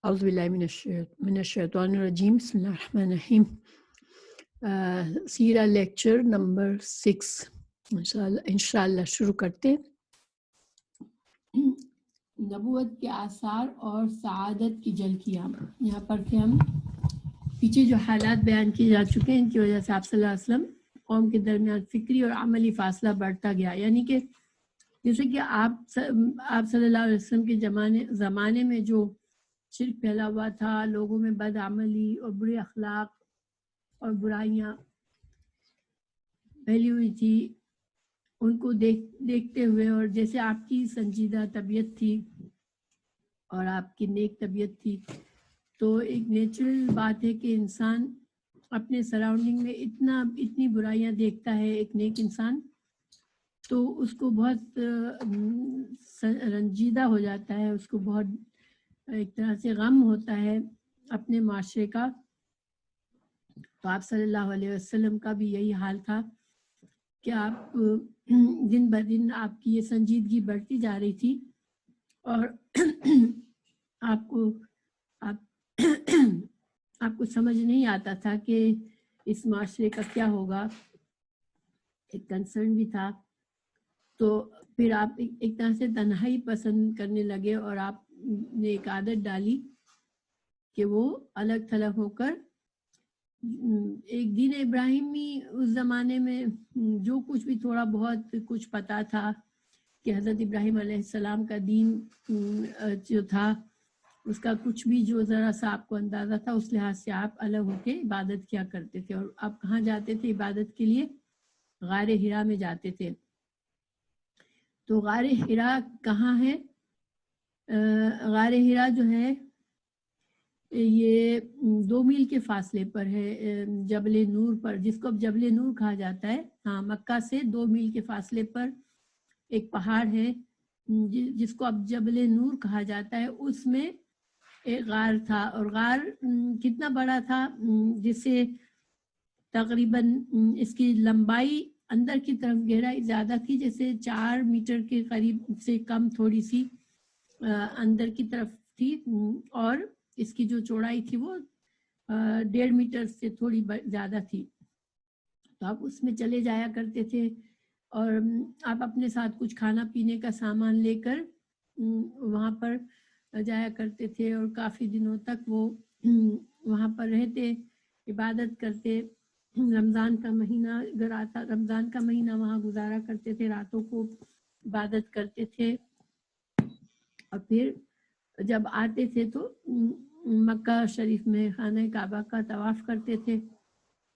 اعوذ باللہ من الشیطان الرجیم، بسم اللہ الرحمن الرحیم۔ سیرہ لیکچر نمبر 6 انشاءاللہ شروع کرتے۔ نبوت کے آثار اور سعادت کی جھلکیاں۔ یہاں پر کہ ہم پیچھے جو حالات بیان کیے جا چکے ہیں، ان کی وجہ سے آپ صلی اللہ علیہ وسلم قوم کے درمیان فکری اور عملی فاصلہ بڑھتا گیا، یعنی کہ جیسے کہ آپ صلی اللہ علیہ وسلم کے زمانے میں جو شرک پھیلا ہوا تھا، لوگوں میں بد عملی اور برے اخلاق اور برائیاں پھیلی ہوئی تھی، ان کو دیکھتے ہوئے، اور جیسے آپ کی سنجیدہ طبیعت تھی اور آپ کی نیک طبیعت تھی، تو ایک نیچرل بات ہے کہ انسان اپنے سراؤنڈنگ میں اتنی برائیاں دیکھتا ہے، ایک نیک انسان، تو اس کو بہت رنجیدہ ہو جاتا ہے، اس کو بہت ایک طرح سے غم ہوتا ہے اپنے معاشرے کا۔ تو آپ صلی اللہ علیہ وسلم کا بھی یہی حال تھا کہ آپ دن بدن آپ کی یہ سنجیدگی بڑھتی جا رہی تھی، اور آپ کو سمجھ نہیں آتا تھا کہ اس معاشرے کا کیا ہوگا، ایک کنسرن بھی تھا۔ تو پھر آپ ایک طرح سے تنہائی پسند کرنے لگے، اور آپ نے ایک عادت ڈالی کہ وہ الگ تھلگ ہو کر ایک دین ابراہیمی اس زمانے میں جو کچھ بھی تھوڑا بہت کچھ پتا تھا کہ حضرت ابراہیم علیہ السلام کا دین جو تھا، اس کا کچھ بھی جو ذرا سا آپ کو اندازہ تھا، اس لحاظ سے آپ الگ ہو کے عبادت کیا کرتے تھے۔ اور آپ کہاں جاتے تھے عبادت کے لیے؟ غار حرا میں جاتے تھے۔ تو غار حرا کہاں ہے؟ غار حرا جو ہے یہ 2 میل کے فاصلے پر ہے جبل نور پر، جس کو اب جبل نور کہا جاتا ہے۔ ہاں، مکہ سے 2 میل کے فاصلے پر ایک پہاڑ ہے جس کو اب جبل نور کہا جاتا ہے، اس میں ایک غار تھا۔ اور غار کتنا بڑا تھا، جسے تقریباً اس کی لمبائی اندر کی طرف گہرائی زیادہ تھی، جیسے 4 میٹر کے قریب سے کم تھوڑی سی اندر کی طرف تھی، اور اس کی جو چوڑائی تھی وہ 1.5 میٹر سے تھوڑی زیادہ تھی۔ تو آپ اس میں چلے جایا کرتے تھے، اور آپ اپنے ساتھ کچھ کھانا پینے کا سامان لے کر وہاں پر جایا کرتے تھے، اور کافی دنوں تک وہ وہاں پر رہتے، عبادت کرتے۔ رمضان کا مہینہ اگر آتا، رمضان کا مہینہ وہاں گزارا کرتے تھے، راتوں کو عبادت کرتے تھے، اور پھر جب آتے تھے تو مکہ شریف میں خانہ کعبہ کا طواف کرتے تھے،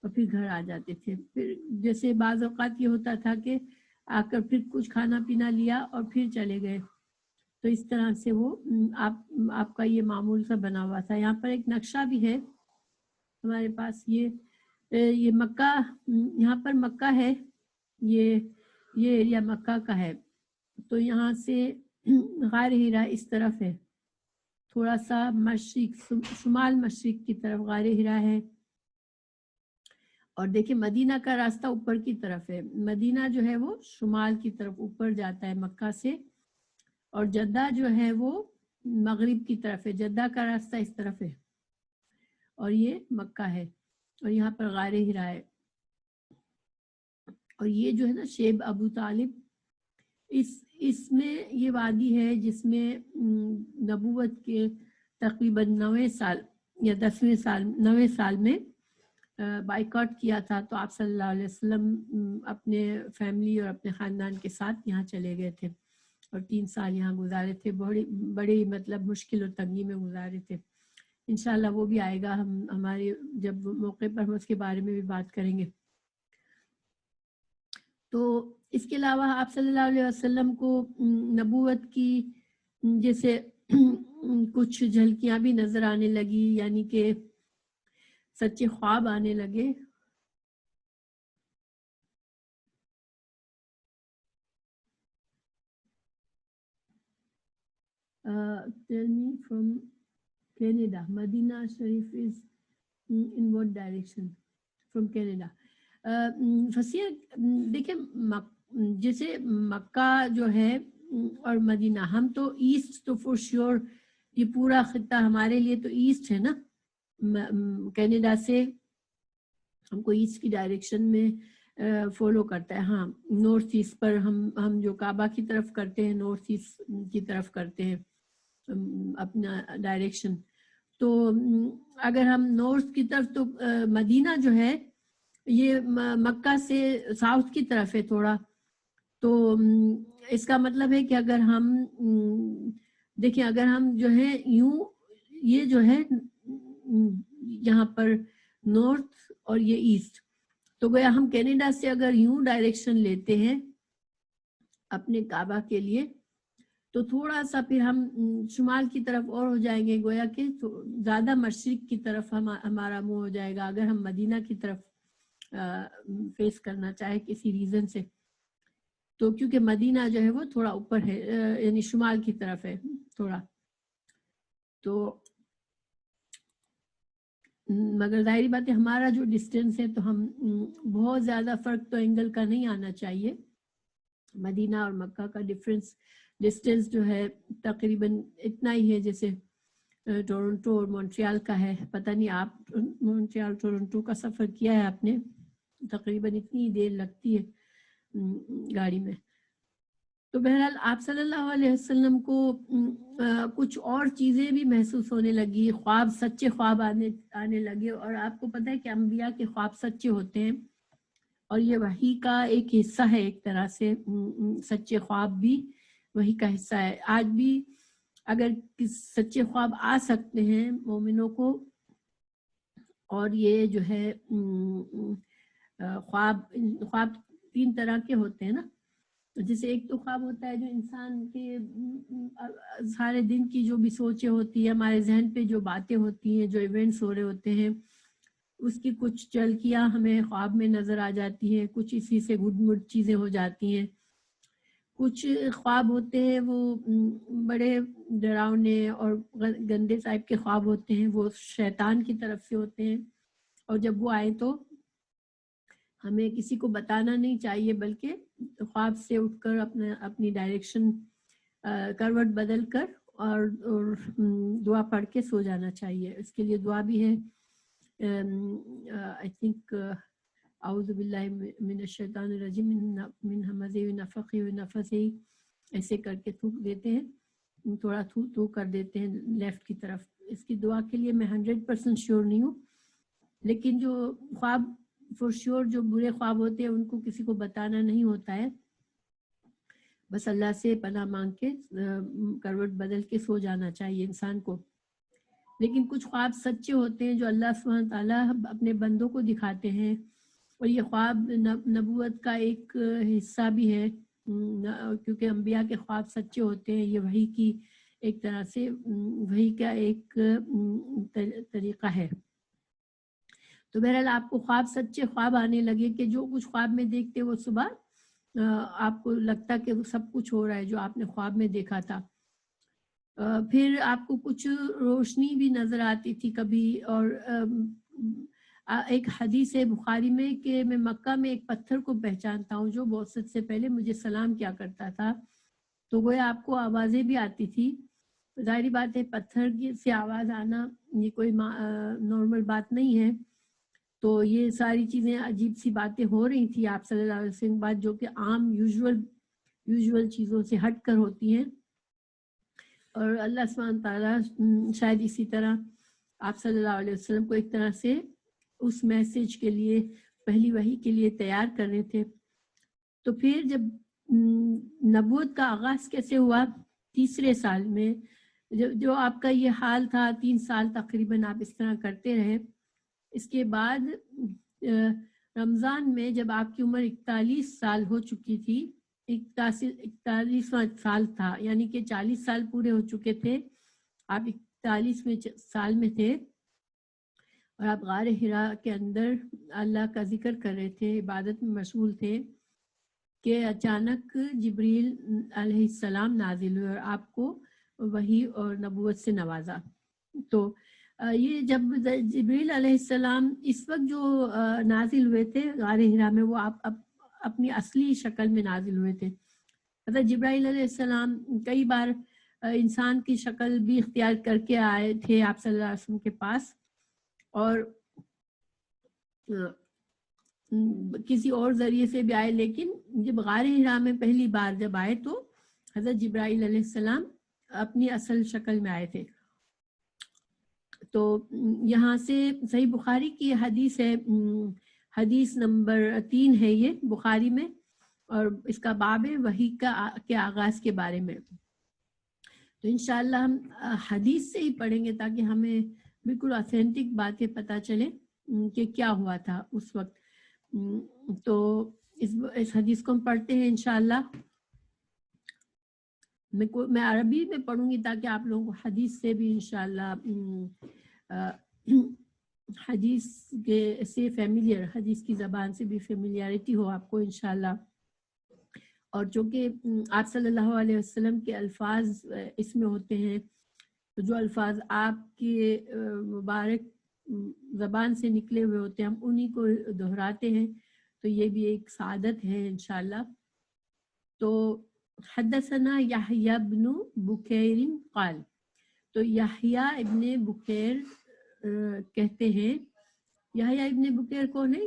اور پھر گھر آ جاتے تھے۔ پھر جیسے بعض اوقات یہ ہوتا تھا کہ آ کر پھر کچھ کھانا پینا لیا اور پھر چلے گئے۔ تو اس طرح سے وہ آپ کا یہ معمول سا بنا ہوا تھا۔ یہاں پر ایک نقشہ بھی ہے ہمارے پاس، یہ مکہ، یہاں پر مکہ ہے، یہ ایریا مکہ کا ہے۔ تو یہاں سے غار حرا اس طرف ہے، تھوڑا سا مشرق، شمال مشرق کی طرف غار حرا ہے۔ اور دیکھیں مدینہ کا راستہ اوپر کی طرف ہے، مدینہ جو ہے وہ شمال کی طرف اوپر جاتا ہے مکہ سے، اور جدہ جو ہے وہ مغرب کی طرف ہے، جدہ کا راستہ اس طرف ہے، اور یہ مکہ ہے، اور یہاں پر غار حرا ہے۔ اور یہ جو ہے نا شیب ابو طالب، اس میں یہ وادی ہے جس میں نبوت کے تقریباً 9 سال یا 10ویں سال 9 سال میں بائیکاٹ کیا تھا۔ تو آپ صلی اللہ علیہ وسلم اپنے فیملی اور اپنے خاندان کے ساتھ یہاں چلے گئے تھے، اور 3 سال یہاں گزارے تھے، بڑی مطلب مشکل اور تنگی میں گزارے تھے۔ انشاءاللہ وہ بھی آئے گا، ہمارے جب موقع پر ہم اس کے بارے میں بھی بات کریں گے۔ تو اس کے علاوہ آپ صلی اللہ علیہ وسلم کو نبوت کی جیسے کچھ جھلکیاں بھی نظر آنے لگی، یعنی کہ سچے خواب آنے لگے۔ Tell me from Canada, Medina Sharif is in what direction from Canada? فصیح دیکھیں، جیسے مکہ جو ہے اور مدینہ، ہم تو ایسٹ تو فور شیور یہ پورا خطہ ہمارے لیے تو ایسٹ ہے نا، کینیڈا سے ہم کو ایسٹ کی ڈائریکشن میں فالو کرتا ہے. ہاں نارتھ ایسٹ پر ہم جو کعبہ کی طرف کرتے ہیں، نارتھ ایسٹ کی طرف کرتے ہیں اپنا ڈائریکشن. تو اگر ہم نارتھ کی طرف، تو مدینہ جو ہے یہ مکہ سے ساؤتھ کی طرف ہے تھوڑا. تو اس کا مطلب ہے کہ اگر ہم دیکھیں، اگر ہم جو ہے یوں، یہ جو ہے یہاں پر نارتھ اور یہ ایسٹ، تو گویا ہم کینیڈا سے اگر یوں ڈائریکشن لیتے ہیں اپنے کعبہ کے لیے، تو تھوڑا سا پھر ہم شمال کی طرف اور ہو جائیں گے، گویا کہ زیادہ مشرق کی طرف ہمارا منہ ہو جائے گا اگر ہم مدینہ کی طرف فیس کرنا چاہے کسی ریزن سے. تو کیونکہ مدینہ جو ہے وہ تھوڑا اوپر ہے، یعنی شمال کی طرف ہے تھوڑا. تو مگر ظاہری بات ہے ہمارا جو ڈسٹینس ہے تو ہم بہت زیادہ فرق تو اینگل کا نہیں آنا چاہیے. مدینہ اور مکہ کا ڈسٹینس جو ہے تقریباً اتنا ہی ہے جیسے ٹورنٹو اور مونٹریال کا ہے. پتہ نہیں آپ مونٹریال ٹورنٹو کا سفر کیا ہے آپ نے؟ تقریباً اتنی دیر لگتی ہے گاڑی میں. تو بہرحال آپ صلی اللہ علیہ وسلم کو کچھ اور چیزیں بھی محسوس ہونے لگی، خواب، سچے خواب آنے لگے. اور آپ کو پتہ ہے کہ انبیاء کے خواب سچے ہوتے ہیں، اور یہ وحی کا ایک حصہ ہے ایک طرح سے. سچے خواب بھی وحی کا حصہ ہے. آج بھی اگر سچے خواب آ سکتے ہیں مومنوں کو، اور یہ جو ہے خواب 3 طرح کے ہوتے ہیں نا. جیسے ایک تو خواب ہوتا ہے جو انسان کے سارے دن کی جو بھی سوچیں ہوتی ہیں، ہمارے ذہن پہ جو باتیں ہوتی ہیں، جو ایونٹس ہو رہے ہوتے ہیں، اس کی کچھ جھلکیاں ہمیں خواب میں نظر آ جاتی ہیں. کچھ اسی سے گڈ مڈ چیزیں ہو جاتی ہیں. کچھ خواب ہوتے ہیں وہ بڑے ڈراؤنے اور گندے ٹائپ کے خواب ہوتے ہیں، وہ شیطان کی طرف سے ہوتے ہیں. اور جب وہ آئے تو ہمیں کسی کو بتانا نہیں چاہیے، بلکہ خواب سے اٹھ کر اپنی ڈائریکشن کروٹ بدل کر اور دعا پڑھ کے سو جانا چاہیے. اس کے لیے دعا بھی ہے، آئی تھنک اعوذ باللہ من الشیطان الرجیم من ہمزہ ونفخہ ونفثہ، ایسے کر کے تھوک دیتے ہیں، تھوڑا تھو کر دیتے ہیں لیفٹ کی طرف. اس کی دعا کے لیے میں 100% شیور نہیں ہوں، لیکن جو خواب فور شیور جو برے خواب ہوتے ہیں ان کو کسی کو بتانا نہیں ہوتا ہے، بس اللہ سے پناہ مانگ کے کروٹ بدل کے سو جانا چاہیے انسان کو. لیکن کچھ خواب سچے ہوتے ہیں جو اللہ سبحانہ تعالیٰ اپنے بندوں کو دکھاتے ہیں، اور یہ خواب نبوت کا ایک حصہ بھی ہے، کیونکہ انبیاء کے خواب سچے ہوتے ہیں. یہ وحی کی ایک طرح سے وحی کا ایک طریقہ ہے. تو بہرحال آپ کو خواب سچے خواب آنے لگے کہ جو کچھ خواب میں دیکھتے وہ صبح آپ کو لگتا کہ وہ سب کچھ ہو رہا ہے جو آپ نے خواب میں دیکھا تھا. پھر آپ کو کچھ روشنی بھی نظر آتی تھی کبھی. اور ایک حدیث ہے بخاری میں کہ میں مکہ میں ایک پتھر کو پہچانتا ہوں جو بعثت سے پہلے مجھے سلام کیا کرتا تھا. تو گویا آپ کو آوازیں بھی آتی تھی. ظاہری بات ہے پتھر سے آواز آنا یہ کوئی نارمل بات نہیں ہے. تو یہ ساری چیزیں عجیب سی باتیں ہو رہی تھی آپ صلی اللہ علیہ وسلم بات، جو کہ عام یوزول چیزوں سے ہٹ کر ہوتی ہیں. اور اللہ سبحانہ تعالیٰ شاید اسی طرح آپ صلی اللہ علیہ وسلم کو ایک طرح سے اس میسج کے لیے، پہلی وحی کے لیے تیار کر رہے تھے. تو پھر جب نبوت کا آغاز کیسے ہوا؟ 3 سال میں جو آپ کا یہ حال تھا، 3 سال تقریباً آپ اس طرح کرتے رہے. اس کے بعد رمضان میں جب آپ کی عمر 41 سال ہو چکی تھی، 41واں سال تھا، یعنی کہ 40 سال پورے ہو چکے تھے، آپ 41ویں سال میں تھے، اور آپ غار حرا کے اندر اللہ کا ذکر کر رہے تھے، عبادت میں مشغول تھے، کہ اچانک جبریل علیہ السلام نازل ہوئے اور آپ کو وحی اور نبوت سے نوازا. تو یہ جب جبریل علیہ السلام اس وقت جو نازل ہوئے تھے غار حرا میں، وہ آپ اپنی اصلی شکل میں نازل ہوئے تھے. مطلب جبرائیل علیہ السلام کئی بار انسان کی شکل بھی اختیار کر کے آئے تھے آپ صلی اللہ علیہ وسلم کے پاس، اور کسی اور ذریعے سے بھی آئے، لیکن جب غار حرا میں پہلی بار جب آئے تو حضرت جبرائیل علیہ السلام اپنی اصل شکل میں آئے تھے۔ تو یہاں سے صحیح بخاری کی حدیث ہے، حدیث نمبر 3 ہے یہ بخاری میں، اور اس کا باب ہے وحی کے آغاز کے بارے میں۔ تو انشاءاللہ ہم حدیث سے ہی پڑھیں گے تاکہ ہمیں بالکل آتھینٹک باتیں پتہ چلے کہ کیا ہوا تھا اس وقت۔ تو اس حدیث کو ہم پڑھتے ہیں انشاءاللہ۔ میں عربی میں پڑھوں گی تاکہ آپ لوگوں کو حدیث سے بھی انشاءاللہ حدیث کے سے فیملیئر، حدیث کی زبان سے بھی فیملیارٹی ہو آپ کو انشاءاللہ۔ اور چونکہ آپ صلی اللہ علیہ وسلم کے الفاظ اس میں ہوتے ہیں، تو جو الفاظ آپ کے مبارک زبان سے نکلے ہوئے ہوتے ہیں ہم انہی کو دہراتے ہیں، تو یہ بھی ایک سعادت ہے انشاءاللہ۔ تو حدثنا یحییٰ بن بکیر قال، تو یحییٰ ابن بکیر کہتے ہیں، یحییٰ ابن بکیر کون ہے؟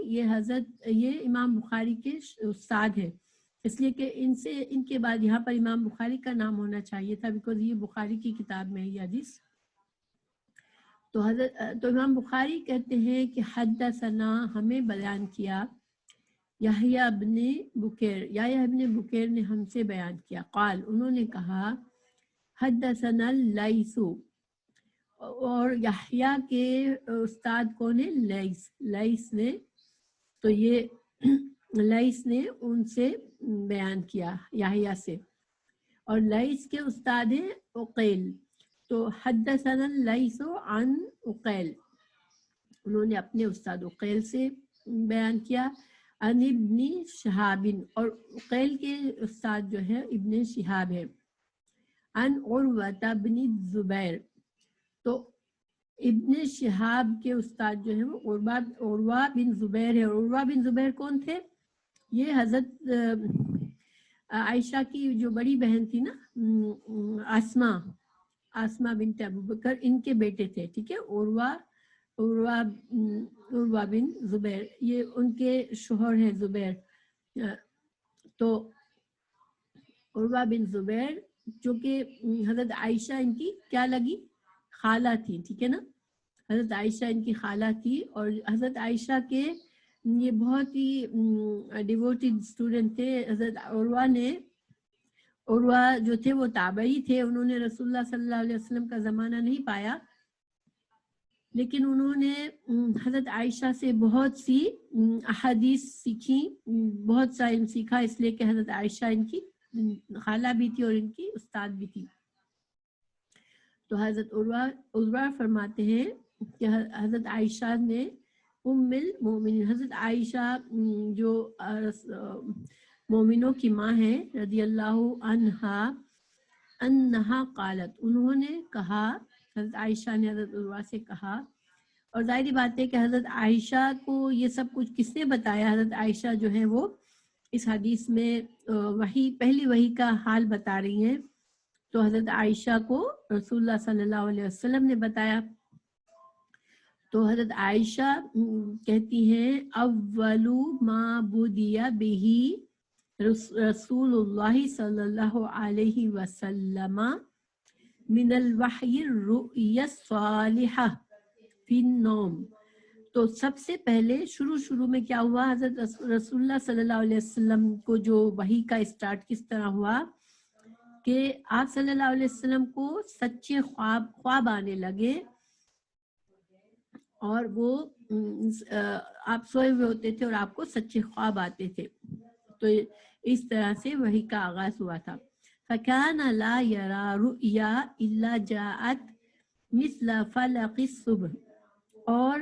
یہ امام بخاری کے استاد ہیں، اس لیے کہ ان کے بعد یہاں پر امام بخاری کا نام ہونا چاہیے تھا، بیکاز یہ بخاری کی کتاب میں ہے یہ حدیث۔ تو امام بخاری کہتے ہیں کہ حدثنا، ہمیں بیان کیا، یحییٰ ابن بکیر نے ہم سے بیان کیا، قال، انہوں نے کہا، حدثنا اللیث، اور یحییٰ کے استاد کون ہے؟ لیث نے، تو یہ لیث نے ان سے بیان کیا یحییٰ سے، اور لیث کے استاد ہیں عقیل، تو حدثنا اللیث عن عقیل، انہوں نے اپنے استاد عقیل سے بیان کیا، عن ابن شہاب، اور عقیل کے استاد جو ہے ابن شہاب ہے، عن عروہ بن الزبیر، تو ابن شہاب کے استاد جو ہے وہ عروہ بن زبیر ہے۔ عروہ بن زبیر کون تھے؟ یہ حضرت عائشہ کی جو بڑی بہن تھی نا، آسمہ بنت ابو بکر، ان کے بیٹے تھے، ٹھیک ہے، عروہ بن زبیر، یہ ان کے شوہر ہیں زبیر۔ تو عروہ بن زبیر جو کہ حضرت عائشہ ان کی کیا لگی؟ خالہ تھی، ٹھیک ہے نا، حضرت عائشہ ان کی خالہ تھی، اور حضرت عائشہ کے یہ بہت ہی ڈیووٹیڈ اسٹوڈنٹ تھے۔ حضرت عروہ جو تھے وہ تابعی تھے، انہوں نے رسول اللہ صلی اللہ علیہ وسلم کا زمانہ نہیں پایا، لیکن انہوں نے حضرت عائشہ سے بہت سی احادیث سیکھی، بہت سا علم سیکھا، اس لیے کہ حضرت عائشہ ان کی خالہ بھی تھی اور ان کی استاد بھی تھی۔ تو حضرت عروہ فرماتے ہیں کہ حضرت عائشہ نے ام المومنین، حضرت عائشہ جو مومنوں کی ماں ہیں رضی اللہ عنہا، انہا قالت، انہوں نے کہا، حضرت عائشہ نے حضرت عروہ سے کہا، اور ظاہری بات ہے کہ حضرت عائشہ کو یہ سب کچھ کس نے بتایا؟ حضرت عائشہ جو ہے وہ اس حدیث میں پہلی وحی کا حال بتا رہی ہیں، تو حضرت عائشہ کو رسول اللہ صلی اللہ علیہ وسلم نے بتایا۔ تو حضرت عائشہ کہتی ہیں، اول ما بدی بہ رسول اللہ صلی اللہ علیہ وسلم من الوحی الرؤیا الصالحہ فی النوم، تو سب سے پہلے شروع میں کیا ہوا؟ حضرت رسول اللہ صلی اللہ علیہ وسلم کو جو وحی کا اسٹارٹ کس طرح ہوا کہ آپ صلی اللہ علیہ وسلم کو سچے خواب آنے لگے، اور وہ آپ سوئے ہوئے ہوتے تھے اور آپ کو سچے خواب آتے تھے، تو اس طرح سے وحی کا آغاز ہوا تھا۔ فَكَانَ لَا يَرَى رُؤْيَا إِلَّا جَاءَتْ مِثْلَ فَلَقِ الصُّبْحِ، اور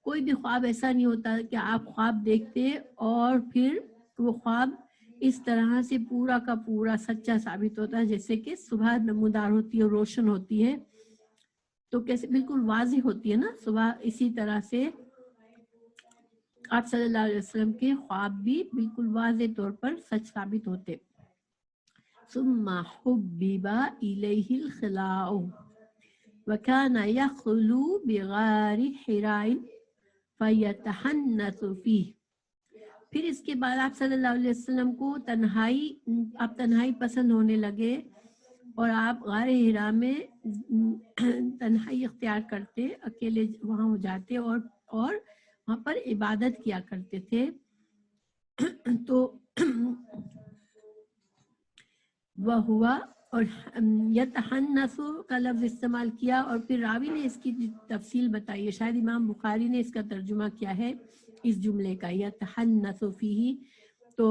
کوئی بھی خواب ایسا نہیں ہوتا کہ آپ خواب دیکھتے اور پھر وہ خواب اس طرح سے پورا کا پورا سچا ثابت ہوتا ہے جیسے کہ صبح نمودار ہوتی ہے، روشن ہوتی ہے، تو کیسے بالکل واضح ہوتی ہے نا صبح، اسی طرح سے آپ صلی اللہ علیہ وسلم کے خواب بھی بالکل واضح طور پر سچ ثابت ہوتے۔ ثم حبب إليه الخلاء وكان يخلو بغار حراء فيتحنث فيه. پھر اس کے بعد آپ صلی اللہ علیہ وسلم کو تنہائی پسند ہونے لگے اور آپ غار حرا میں تنہائی اختیار کرتے، اکیلے وہاں ہو جاتے اور وہاں پر عبادت کیا کرتے تھے. تو وہ ہوا اور یتحنث کا لفظ استعمال کیا، اور پھر راوی نے اس کی تفصیل بتائی ہے. شاید امام بخاری نے اس کا ترجمہ کیا ہے اس جملے کا، یتحنث فیہ، تو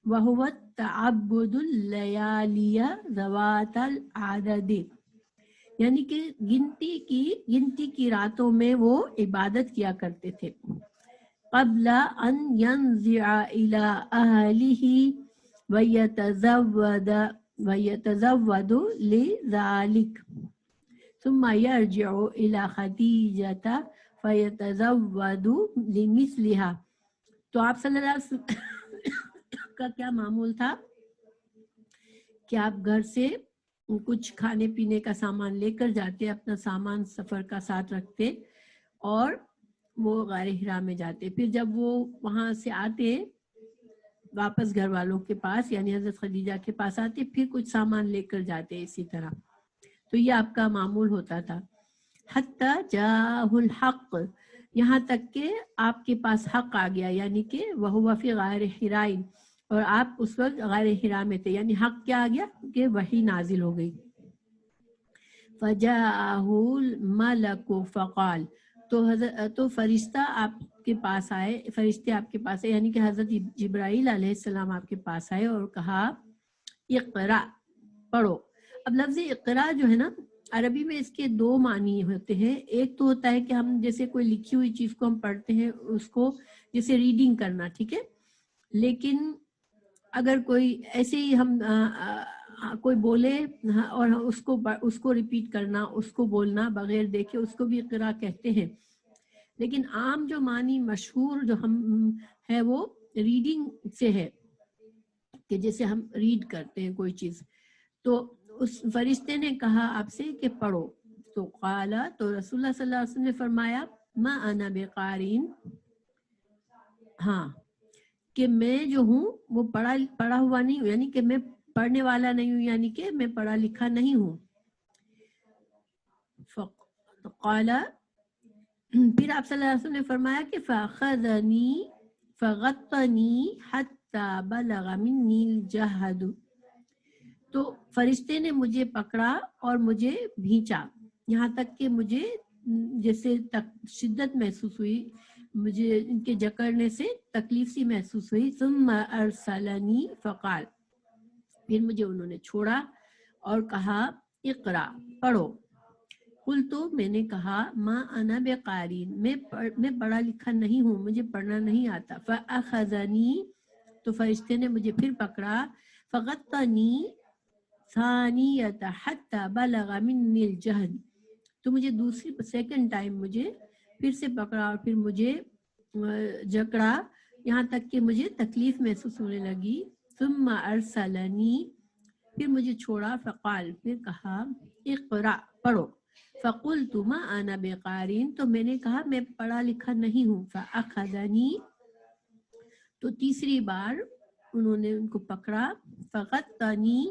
وہو تعبد اللیالی ذوات العدد، یعنی کہ گنتی کی راتوں میں وہ عبادت کیا کرتے تھے. قبل ان ينزع الى اهله ويتزود لذلك ثم يرجع الى خدیجة فيتزود لمثلها. تو آپ صلی اللہ علیہ وسلم کا کیا معمول تھا کہ آپ گھر سے کچھ کھانے پینے کا سامان لے کر جاتے، اپنا سامان سفر کا ساتھ رکھتے اور وہ غار حرا میں جاتے. پھر جب وہ وہاں سے آتے واپس گھر والوں کے پاس، یعنی حضرت خدیجہ کے پاس آتے، پھر کچھ سامان لے کر جاتے اسی طرح. تو یہ آپ کا معمول ہوتا تھا. حتی جاءہ الحق، یہاں تک کہ آپ کے پاس حق آ گیا، یعنی کہ وہو فی غار حراء، اور آپ اس وقت غار حرا میں تھے، یعنی حق کیا آ گیا کہ وحی نازل ہو گئی. فجاءہ الملک فقال، تو فرشتہ آپ کے پاس آئے، فرشتے آپ کے پاس آئے، یعنی کہ حضرت جبرائیل علیہ السلام آپ کے پاس آئے اور کہا اقرا، پڑھو. اب لفظ اقرا جو ہے نا، عربی میں اس کے دو معنی ہوتے ہیں. ایک تو ہوتا ہے کہ ہم جیسے کوئی لکھی ہوئی چیز کو ہم پڑھتے ہیں، اس کو جیسے ریڈنگ کرنا، ٹھیک ہے. لیکن اگر کوئی ایسے ہی ہم کوئی بولے اور اس کو ریپیٹ کرنا، اس کو بولنا بغیر دیکھے، اس کو بھی اقرا کہتے ہیں. لیکن عام جو معنی مشہور جو ہم ہے وہ ریڈنگ سے ہے، کہ جیسے ہم ریڈ کرتے ہیں کوئی چیز. تو اس فرشتے نے کہا آپ سے کہ پڑھو. تو قالا، تو رسول اللہ صلی اللہ علیہ وسلم نے فرمایا ما انا بقارین، ہاں کہ میں جو ہوں وہ پڑھا ہوا نہیں ہوں، یعنی کہ میں پڑھنے والا نہیں ہوں، یعنی کہ میں پڑھا لکھا نہیں ہوں. قالا، پھر آپ صلی اللہ علیہ وسلم نے فرمایا کہ فاخذنی فغطنی حتی بلغ منی الجہد، تو فرشتے نے مجھے پکڑا اور مجھے بھینچا، یہاں تک کہ مجھے جیسے شدت محسوس ہوئی، مجھے ان کے جکڑنے سے تکلیف سی محسوس ہوئی. ثم ارسلنی فقال، پھر مجھے انہوں نے چھوڑا اور کہا اقرا، پڑھو. قلت، میں نے کہا ما انا بقارین، میں پڑھا لکھا نہیں ہوں، مجھے پڑھنا نہیں آتا. فاخذنی، تو فرشتے نے مجھے پھر پکڑا. فغطنی ثانیۃ حتی بلغ منی الجہد، تو مجھے سیکنڈ ٹائم مجھے پھر سے پکڑا اور پھر مجھے جکڑا، یہاں تک کہ مجھے تکلیف محسوس ہونے لگی. ثم ارسلنی، پھر مجھے چھوڑا. فقال، پھر کہا اقرا، پڑھو. فقلت ما انا بقارین، تو میں نے کہا میں پڑھا لکھا نہیں ہوں. فاخذنی، تو تیسری بار انہوں نے ان کو پکڑا. فغطنی،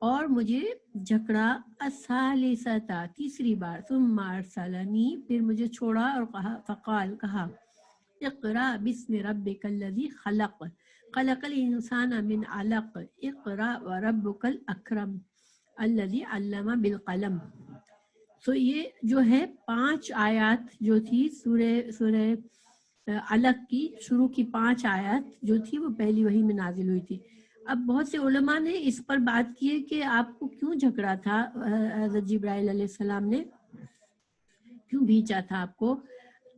اور مجھے جکڑا. الثالثۃ، تیسری بار. ثم ارسلنی، پھر مجھے چھوڑا اور کہا. فقال، کہا اقرا بسم ربک الذی خلق، خلق الانسان من علق، اقرا وربک الاکرم الذی علم بالقلم. سو یہ جو ہے 5 آیات جو تھی سورہ علق کی شروع کی 5 آیات جو تھی وہ پہلی وحی میں نازل ہوئی تھی. اب بہت سے علماء نے اس پر بات کی ہے کہ آپ کو کیوں جھگڑا تھا، حضرت جبرائیل علیہ السلام نے کیوں بھیجا تھا آپ کو.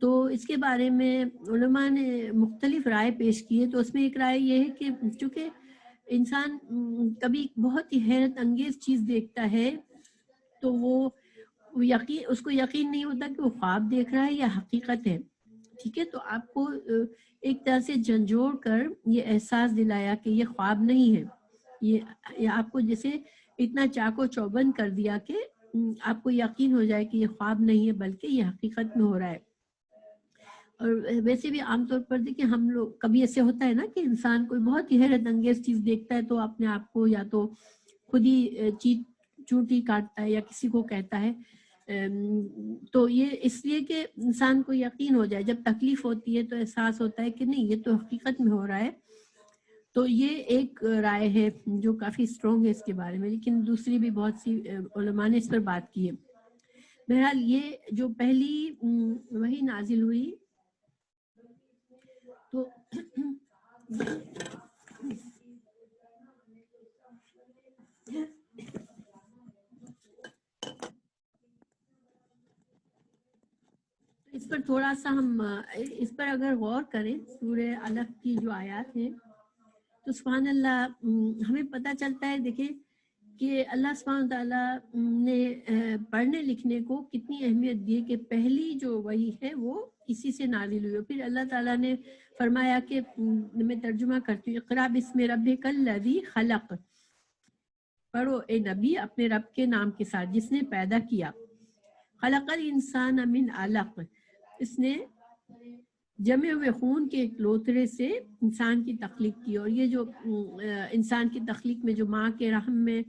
تو اس کے بارے میں علماء نے مختلف رائے پیش کی ہے. تو اس میں ایک رائے یہ ہے کہ چونکہ انسان کبھی بہت ہی حیرت انگیز چیز دیکھتا ہے تو وہ اس کو یقین نہیں ہوتا کہ وہ خواب دیکھ رہا ہے یا حقیقت ہے، ٹھیک ہے. تو آپ کو ایک طرح سے جھنجھوڑ کر یہ احساس دلایا کہ یہ خواب نہیں ہے، یہ آپ کو جیسے اتنا چاقو چوبند کر دیا کہ آپ کو یقین ہو جائے کہ یہ خواب نہیں ہے بلکہ یہ حقیقت میں ہو رہا ہے۔ اور ویسے بھی عام طور پر دیکھیں ہم لوگ کبھی ایسے ہوتا ہے نا کہ انسان کوئی بہت ہی حیرت انگیز چیز دیکھتا ہے تو اپنے آپ کو یا تو خود ہی چونٹی کاٹتا ہے یا کسی کو کہتا ہے، تو یہ اس لیے کہ انسان کو یقین ہو جائے، جب تکلیف ہوتی ہے تو احساس ہوتا ہے کہ نہیں یہ تو حقیقت میں ہو رہا ہے۔ تو یہ ایک رائے ہے جو کافی اسٹرانگ ہے اس کے بارے میں، لیکن دوسری بھی بہت سی علماء نے اس پر بات کی ہے۔ بہرحال یہ جو پہلی وحی نازل ہوئی تو اس پر تھوڑا سا ہم اس پر اگر غور کریں، سورہ علق کی جو آیات ہیں تو سبحان اللہ ہمیں پتہ چلتا ہے دیکھیں کہ اللہ سبحانہ تعالیٰ نے پڑھنے لکھنے کو کتنی اہمیت دی کہ پہلی جو وحی ہے وہ اسی سے نازل ہوئی۔ پھر اللہ تعالیٰ نے فرمایا کہ میں ترجمہ کرتی ہوں، اقرأ بسم ربک الذی خلق، پڑھو اے نبی اپنے رب کے نام کے ساتھ جس نے پیدا کیا، خلق الانسان من علق، اس نے جمے ہوئے خون کے ایک لوتھڑے سے انسان کی تخلیق کی۔ اور یہ جو انسان کی تخلیق میں جو ماں کے رحم میں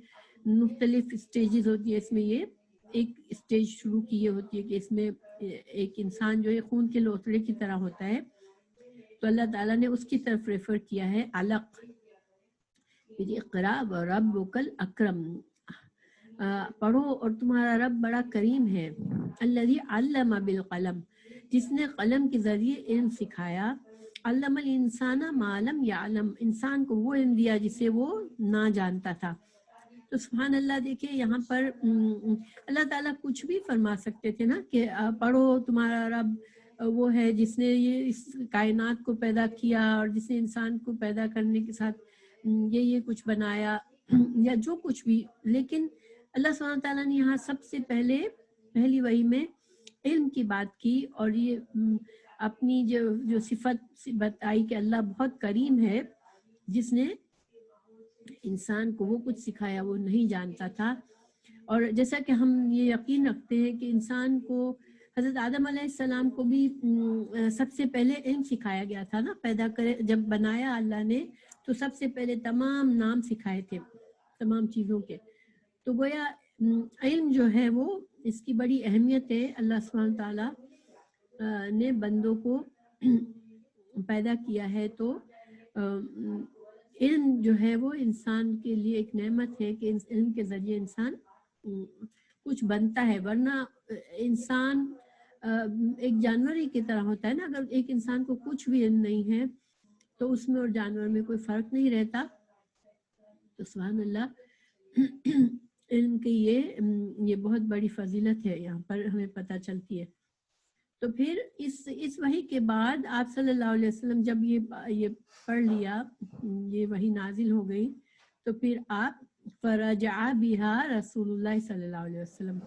مختلف سٹیجز ہوتی ہے، اس میں یہ ایک سٹیج شروع کی یہ ہوتی ہے کہ اس میں ایک انسان جو ہے خون کے لوتھڑے کی طرح ہوتا ہے، تو اللہ تعالیٰ نے اس کی طرف ریفر کیا ہے علق۔ اقرا وربک الاکرم، پڑھو اور تمہارا رب بڑا کریم ہے، الذی علم بالقلم، جس نے قلم کے ذریعے علم سکھایا، علم الانسان ما لم یعلم، انسان کو وہ علم دیا جسے وہ نہ جانتا تھا۔ تو سبحان اللہ دیکھیں یہاں پر اللہ تعالیٰ کچھ بھی فرما سکتے تھے نا کہ پڑھو تمہارا رب وہ ہے جس نے یہ اس کائنات کو پیدا کیا اور جس نے انسان کو پیدا کرنے کے ساتھ یہ کچھ بنایا یا جو کچھ بھی، لیکن اللہ سبحانہ تعالیٰ نے یہاں سب سے پہلی وحی میں علم کی بات کی، اور یہ اپنی جو صفت بتائی کہ اللہ بہت کریم ہے جس نے انسان کو وہ کچھ سکھایا وہ نہیں جانتا تھا۔ اور جیسا کہ ہم یہ یقین رکھتے ہیں کہ انسان کو حضرت آدم علیہ السلام کو بھی سب سے پہلے علم سکھایا گیا تھا نا، پیدا کرے جب بنایا اللہ نے تو سب سے پہلے تمام نام سکھائے تھے تمام چیزوں کے۔ تو گویا علم جو ہے وہ اس کی بڑی اہمیت ہے۔ اللہ سبحانہ تعالیٰ نے بندوں کو پیدا کیا ہے تو علم جو ہے وہ انسان کے لیے ایک نعمت ہے کہ اس علم کے ذریعے انسان کچھ بنتا ہے، ورنہ انسان ایک جانور ہی کی طرح ہوتا ہے نا، اگر ایک انسان کو کچھ بھی علم نہیں ہے تو اس میں اور جانور میں کوئی فرق نہیں رہتا۔ تو سبحان اللہ علم کی یہ بہت بڑی فضیلت ہے، یہاں پر ہمیں پتہ چلتی ہے۔ تو پھر اس وحی کے بعد آپ صلی اللہ علیہ وسلم جب یہ پڑھ لیا، یہ وحی نازل ہو گئی، تو پھر آپ فرجع بها رسول اللہ صلی اللہ علیہ وسلم،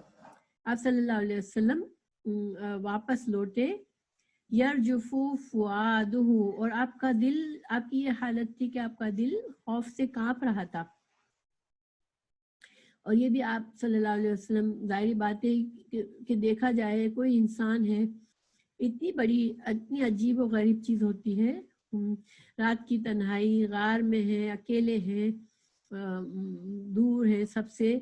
آپ صلی اللہ علیہ وسلم واپس لوٹے، یرجفو فؤادہ، اور آپ کا دل، آپ کی یہ حالت تھی کہ آپ کا دل خوف سے کانپ رہا تھا۔ اور یہ بھی آپ صلی اللہ علیہ وسلم، ظاہری بات ہے کہ دیکھا جائے کوئی انسان ہے، اتنی عجیب و غریب چیز ہوتی ہے، رات کی تنہائی، غار میں ہے، اکیلے ہیں، دور ہے سب سے،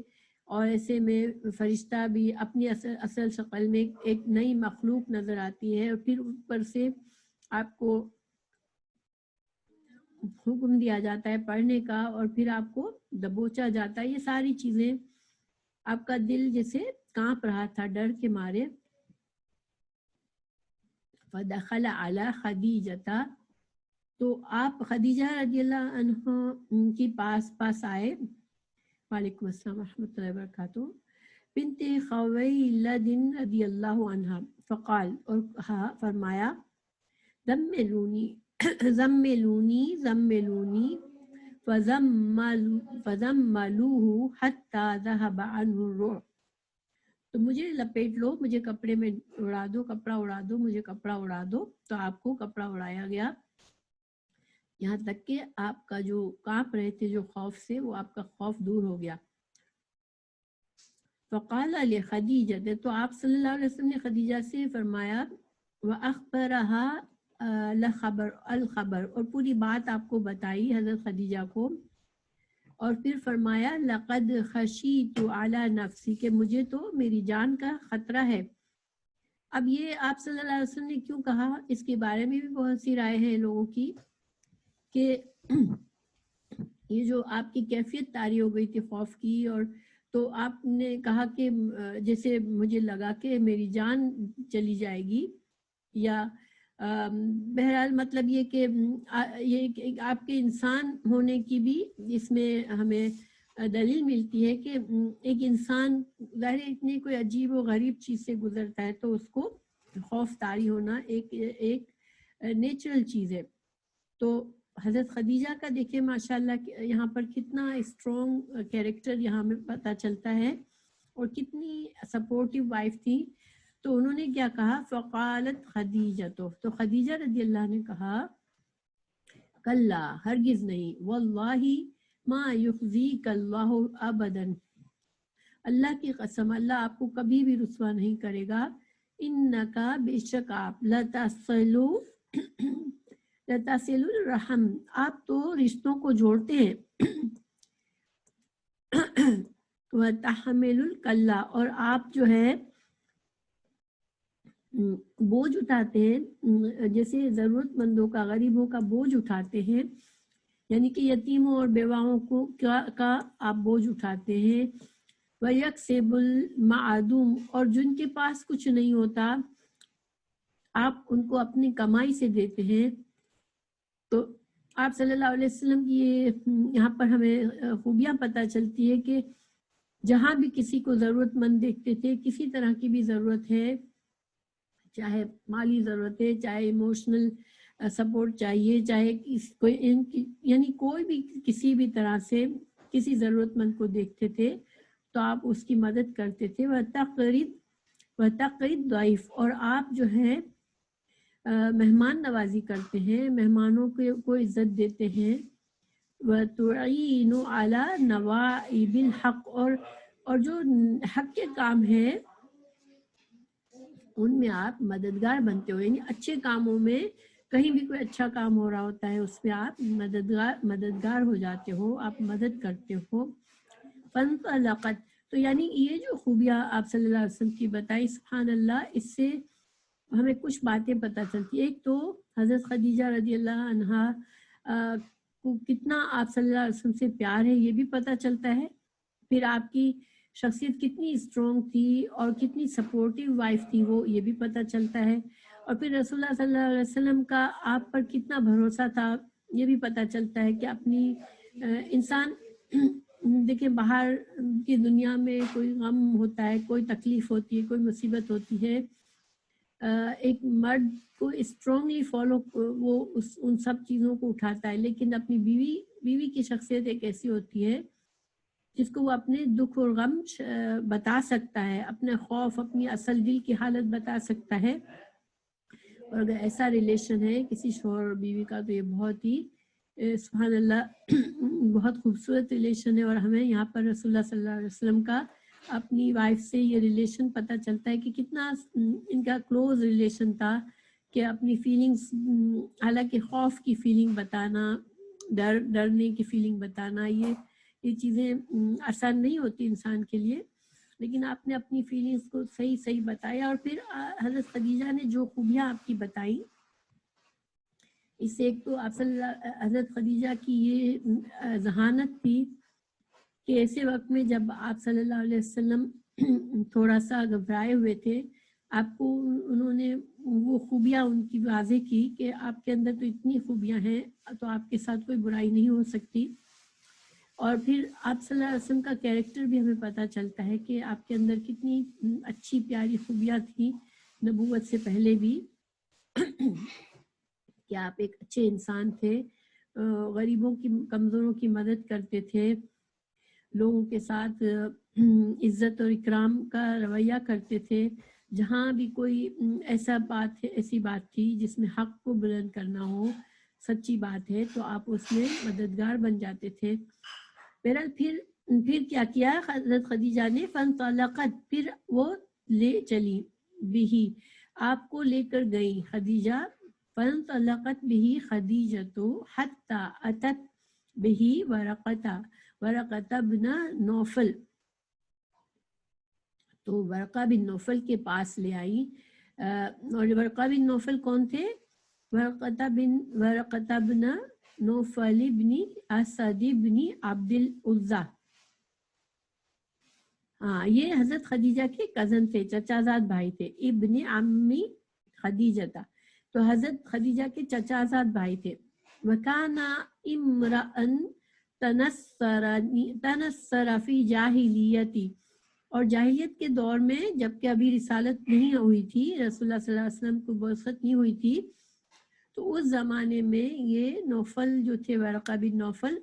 اور ایسے میں فرشتہ بھی اپنی اصل شکل میں ایک نئی مخلوق نظر آتی ہے، اور پھر اوپر سے آپ کو حکم دیا جاتا ہے پڑھنے کا، اور پھر آپ کو دبوچا جاتا ہے۔ یہ ساری چیزیں آپ کا دل جیسے کانپ رہا تھا ڈر کے مارے۔ فدخل علی خدیجہ، تو آپ خدیجہ رضی اللہ عنہ کی پاس آئے، وعلیکم السلام ورحمۃ اللہ وبرکاتہ، بنت خویلد رضی اللہ عنہ، فقال، اور کہا فرمایا، زملونی فزملوہ حتی ذہب عنہ الروع، تو مجھے لپیٹ لو، مجھے کپڑے میں اڑا دو، کپڑا اڑا دو، مجھے کپڑا اڑا دو، تو آپ کو کپڑا اڑایا گیا، یہاں تک کہ آپ کا جو کانپ رہے تھے جو خوف سے، وہ آپ کا خوف دور ہو گیا. فقال لخدیجہ، تو آپ صلی اللہ علیہ وسلم نے خدیجہ سے فرمایا وَأَخْبَرَهَا الخبر، اور پوری بات آپ کو بتائی حضرت خدیجہ کو. اور پھر فرمایا لقد خشیت علی نفسی، کہ مجھے تو میری جان کا خطرہ ہے. اب یہ آپ صلی اللہ علیہ وسلم نے کیوں کہا، اس کے بارے میں بھی بہت سی رائے ہیں لوگوں کی، کہ یہ جو آپ کی کیفیت طاری ہو گئی تھی خوف کی، اور تو آپ نے کہا کہ جیسے مجھے لگا کہ میری جان چلی جائے گی، یا بہرحال مطلب یہ کہ یہ آپ کے انسان ہونے کی بھی اس میں ہمیں دلیل ملتی ہے کہ ایک انسان ظاہر اتنی کوئی عجیب و غریب چیز سے گزرتا ہے تو اس کو خوف طاری ہونا ایک نیچرل چیز ہے. تو حضرت خدیجہ کا دیکھیں ماشاءاللہ یہاں پر کتنا اسٹرانگ کیریکٹر یہاں میں پتہ چلتا ہے، اور کتنی سپورٹیو وائف تھی. تو انہوں نے کیا کہا، فقالت خدیجہ، تو خدیجہ رضی اللہ نے کہا کلا، ہرگز نہیں، واللہ ما یخزیک اللہ ابدا، اللہ کی قسم اللہ آپ کو کبھی بھی رسوا نہیں کرے گا. انکا، بے شک آپ، لتصلو الرحم، آپ تو رشتوں کو جوڑتے ہیں، وتحمل الکلا، اور آپ جو ہے بوجھ اٹھاتے ہیں، جیسے ضرورت مندوں کا، غریبوں کا بوجھ اٹھاتے ہیں، یعنی کہ یتیموں اور بیواؤں کو کا آپ بوجھ اٹھاتے ہیں. وَيَكْسِبُ الْمَعْدُومَ، اور جن کے پاس کچھ نہیں ہوتا آپ ان کو اپنی کمائی سے دیتے ہیں. تو آپ صلی اللہ علیہ وسلم کی یہاں پر ہمیں خوبیاں پتہ چلتی ہے کہ جہاں بھی کسی کو ضرورت مند دیکھتے تھے، کسی طرح کی بھی ضرورت ہے، چاہے مالی ضرورت ہے، چاہے ایموشنل سپورٹ چاہیے، چاہے یعنی کوئی بھی کسی بھی طرح سے کسی ضرورت مند کو دیکھتے تھے تو آپ اس کی مدد کرتے تھے. وَتَقْرِضْ ضَعِیف، اور آپ جو ہے مہمان نوازی کرتے ہیں، مہمانوں کو عزت دیتے ہیں. وَتُعِینُ عَلَى نَوَائِبِ الْحَقِّ، اور جو حق کے کام ہیں ان میں آپ مددگار بنتے ہو، یعنی اچھے کاموں میں کہیں بھی کوئی اچھا کام ہو رہا ہوتا ہے اس پہ آپ مددگار ہو جاتے ہو، آپ مدد کرتے ہو. فانطلقت، تو یعنی یہ جو خوبیاں آپ صلی اللہ علیہ وسلم کی بتائی، سبحان اللہ، اس سے ہمیں کچھ باتیں پتہ چلتی. ایک تو حضرت خدیجہ رضی اللہ عنہا کو کتنا آپ صلی اللہ علیہ وسلم سے پیار ہے یہ بھی پتہ چلتا ہے. پھر آپ کی شخصیت کتنی اسٹرانگ تھی اور کتنی سپورٹیو وائف تھی وہ، یہ بھی پتہ چلتا ہے. اور پھر رسول اللہ صلی اللہ علیہ وسلم کا آپ پر کتنا بھروسہ تھا یہ بھی پتہ چلتا ہے کہ اپنی انسان دیکھیں باہر کی دنیا میں کوئی غم ہوتا ہے، کوئی تکلیف ہوتی ہے، کوئی مصیبت ہوتی ہے، ایک مرد کو اسٹرانگلی فالو وہ ان سب چیزوں کو اٹھاتا ہے، لیکن اپنی بیوی کی شخصیت ایک ایسی ہوتی ہے جس کو وہ اپنے دکھ اور غم بتا سکتا ہے، اپنے خوف، اپنی اصل دل کی حالت بتا سکتا ہے. اور اگر ایسا ریلیشن ہے کسی شوہر اور بیوی کا تو یہ بہت ہی سبحان اللہ بہت خوبصورت ریلیشن ہے. اور ہمیں یہاں پر رسول اللہ صلی اللہ علیہ وسلم کا اپنی وائف سے یہ ریلیشن پتہ چلتا ہے کہ کتنا ان کا کلوز ریلیشن تھا، کہ اپنی فیلنگز، حالانکہ خوف کی فیلنگ بتانا، ڈرنے کی فیلنگ بتانا، یہ چیزیں آسان نہیں ہوتی انسان کے لیے، لیکن آپ نے اپنی فیلنگز کو صحیح بتایا. اور پھر حضرت خدیجہ نے جو خوبیاں آپ کی بتائی، اس سے ایک تو آپ صلی اللہ حضرت خدیجہ کی یہ ذہانت تھی کہ ایسے وقت میں جب آپ صلی اللہ علیہ وسلم تھوڑا سا گھبرائے ہوئے تھے، آپ کو انہوں نے وہ خوبیاں ان کی واضح کی کہ آپ کے اندر تو اتنی خوبیاں ہیں تو آپ کے ساتھ کوئی برائی نہیں ہو سکتی. اور پھر آپ صلی اللہ علیہ وسلم کا کیریکٹر بھی ہمیں پتہ چلتا ہے کہ آپ کے اندر کتنی اچھی پیاری خوبیاں تھیں نبوت سے پہلے بھی، کہ آپ ایک اچھے انسان تھے، غریبوں کی، کمزوروں کی مدد کرتے تھے، لوگوں کے ساتھ عزت اور اکرام کا رویہ کرتے تھے. جہاں بھی کوئی ایسی بات تھی جس میں حق کو بلند کرنا ہو، سچی بات ہے تو آپ اس میں مددگار بن جاتے تھے. بہرحال پھر کیا کیا حضرت خدیجہ نے، فانطلقت، پھر وہ لے چلی، بھی آپ کو لے کر گئی خدیجہ، فانطلقت بھی خدیجہ حتی اتت بھی ورقہ بن نوفل، تو ورقہ بن نوفل کے پاس لے آئی. اور ورقہ بن نوفل کون تھے؟ ورقہ بن نوفل بن اسد بن عبد العزا. ہاں، یہ حضرت خدیجہ کے کزن تھے، چچا زاد بھائی تھے، ابن عمی خدیجہ تھا، تو حضرت خدیجہ کے چچا زاد بھائی تھے. وکانا امرأن تنصر فی جاہلیتی، اور جاہلیت کے دور میں جبکہ ابھی رسالت نہیں ہوئی تھی، رسول اللہ صلی اللہ علیہ وسلم کو بعثت نہیں ہوئی تھی، تو اس زمانے میں یہ نوفل جو تھے، ورقہ بن نوفل،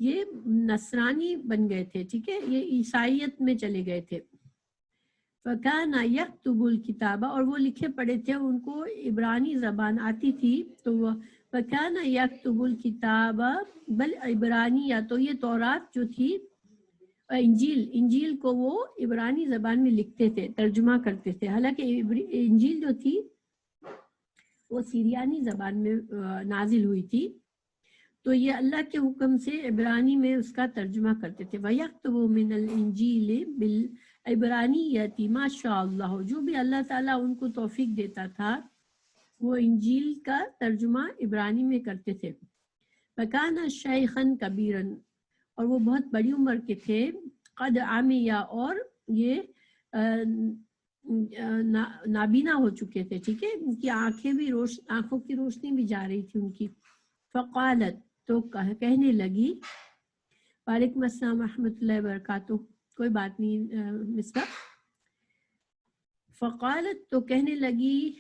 یہ نصرانی بن گئے تھے، ٹھیک ہے، یہ عیسائیت میں چلے گئے تھے. فَكَانَ يَكْتُبُ الْكِتَابَ، اور وہ لکھے پڑھے تھے، ان کو عبرانی زبان آتی تھی، تو وہ فَكَانَ يَكْتُبُ الْكِتَابَ بَالْعِبْرَانِيَّةِ، یا تو یہ تورات جو تھی، انجیل کو وہ عبرانی زبان میں لکھتے تھے، ترجمہ کرتے تھے، حالانکہ انجیل جو تھی وہ سیریانی زبان میں نازل ہوئی تھی، تو یہ اللہ کے حکم سے عبرانی میں اس کا ترجمہ کرتے تھے. وَيَكْتُبُ مِنَ الْإِنْجِيلِ بِالْعِبْرَانِيَّةِ مَا شَاءَ اللَّهُ، جو بھی اللہ تعالیٰ ان کو توفیق دیتا تھا وہ انجیل کا ترجمہ عبرانی میں کرتے تھے. فَكَانَ شَيْخًا كَبِيرًا، اور وہ بہت بڑی عمر کے تھے، قد عَمِيَ، اور یہ نابینا ہو چکے تھے، ٹھیک ہے، ان کی آنکھیں بھی آنکھوں کی روشنی بھی جا رہی تھی ان کی. فقالت، تو کہنے لگی، وعلیکم السلام ورحمۃ اللہ وبرکاتہ، کوئی بات نہیں مصباح. فقالت، تو کہنے لگی،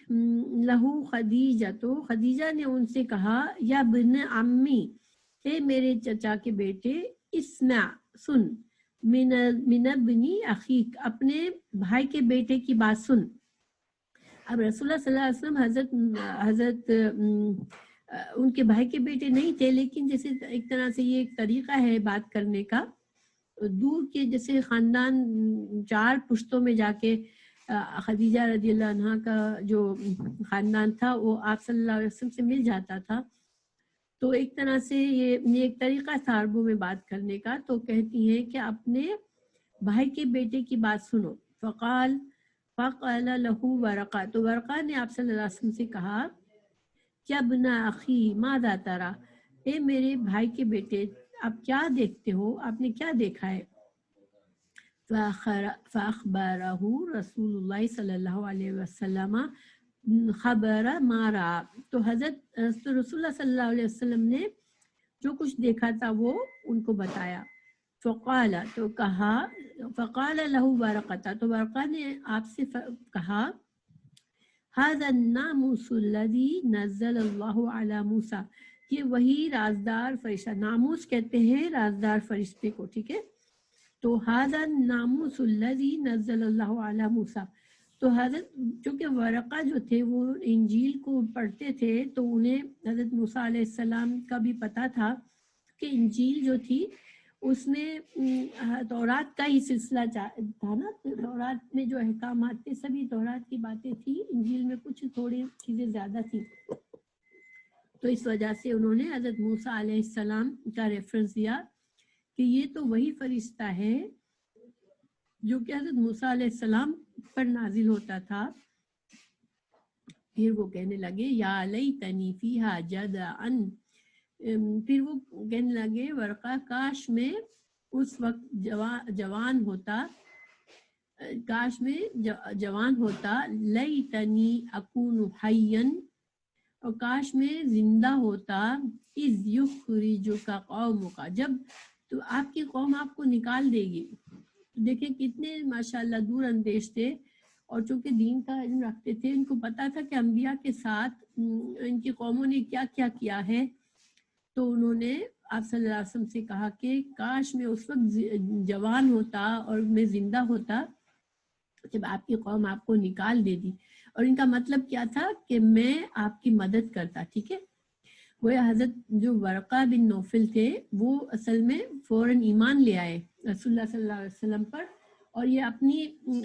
لہو خدیجہ، تو خدیجہ نے ان سے کہا، یا ابن عمی، اے میرے چچا کے بیٹے، اسمع، سن، من ابنی اخیک، اپنے بھائی کے بیٹے کی بات سن. اب رسول اللہ صلی اللہ علیہ وسلم حضرت ان کے بھائی کے بیٹے نہیں تھے، لیکن جیسے ایک طرح سے یہ ایک طریقہ ہے بات کرنے کا، دور کے جیسے خاندان 4 پشتوں میں جا کے خدیجہ رضی اللہ عنہا کا جو خاندان تھا وہ آپ صلی اللہ علیہ وسلم سے مل جاتا تھا، تو ایک طرح سے یہ ایک طریقہ تھا عربوں میں بات کرنے کا. تو کہتی ہیں کہ اپنے بھائی کے بیٹے کی بات سنو. فقال لہو ورقہ، تو ورقہ نے آپ صلی اللہ علیہ وسلم سے کہا، کیا ابن اخی ماذا ترى، اے میرے بھائی کے بیٹے آپ کیا دیکھتے ہو، آپ نے کیا دیکھا ہے. فاخبرہ رسول اللہ صلی اللہ علیہ وسلم خبر ما رأى، تو حضرت رسول اللہ صلی اللہ علیہ وسلم نے جو کچھ دیکھا تھا وہ ان کو بتایا. فقال، تو کہا، فقال له ورقہ، تو ورقہ نے آپ سے کہا، هذا الناموس الذي نزل الله على موسى، یہ وہی رازدار فرشتہ، ناموس کہتے ہیں رازدار فرشتے کو، ٹھیک ہے. تو هذا الناموس الذي نزل الله على موسى، تو حضرت چونکہ ورقہ جو تھے وہ انجیل کو پڑھتے تھے، تو انہیں حضرت موسیٰ علیہ السلام کا بھی پتہ تھا کہ انجیل جو تھی اس میں تورات کا ہی سلسلہ تھا نا، تورات میں جو احکامات تھے سبھی تورات کی باتیں تھی، انجیل میں کچھ تھوڑی چیزیں زیادہ تھیں، تو اس وجہ سے انہوں نے حضرت موسیٰ علیہ السلام کا ریفرنس دیا کہ یہ تو وہی فرشتہ ہے جو کہ حضرت موسیٰ علیہ السلام پر نازل ہوتا تھا. پھر وہ کہنے لگے، یا لیتنی فیہا جدعن، پھر وہ کہنے لگے ورقہ، کاش میں اس وقت جوان ہوتا، کاش میں جوان ہوتا، لیتنی اکون حیا، اور کاش میں زندہ ہوتا، اذ یخرجک قومک، جب تو آپ کی قوم آپ کو نکال دے گی. دیکھیں کتنے ماشاءاللہ دور اندیش تھے، اور چونکہ دین کا علم رکھتے تھے، ان کو پتا تھا کہ انبیاء کے ساتھ ان کی قوموں نے کیا کیا کیا ہے. تو انہوں نے آپ صلی اللہ علیہ وسلم سے کہا کہ کاش میں اس وقت جوان ہوتا اور میں زندہ ہوتا جب آپ کی قوم آپ کو نکال دے دی. اور ان کا مطلب کیا تھا کہ میں آپ کی مدد کرتا، ٹھیک ہے. وہ حضرت جو ورقہ بن نوفل تھے وہ اصل میں فوراً ایمان لے آئے رسول اللہ صلی اللہ علیہ وسلم پر، اور یہ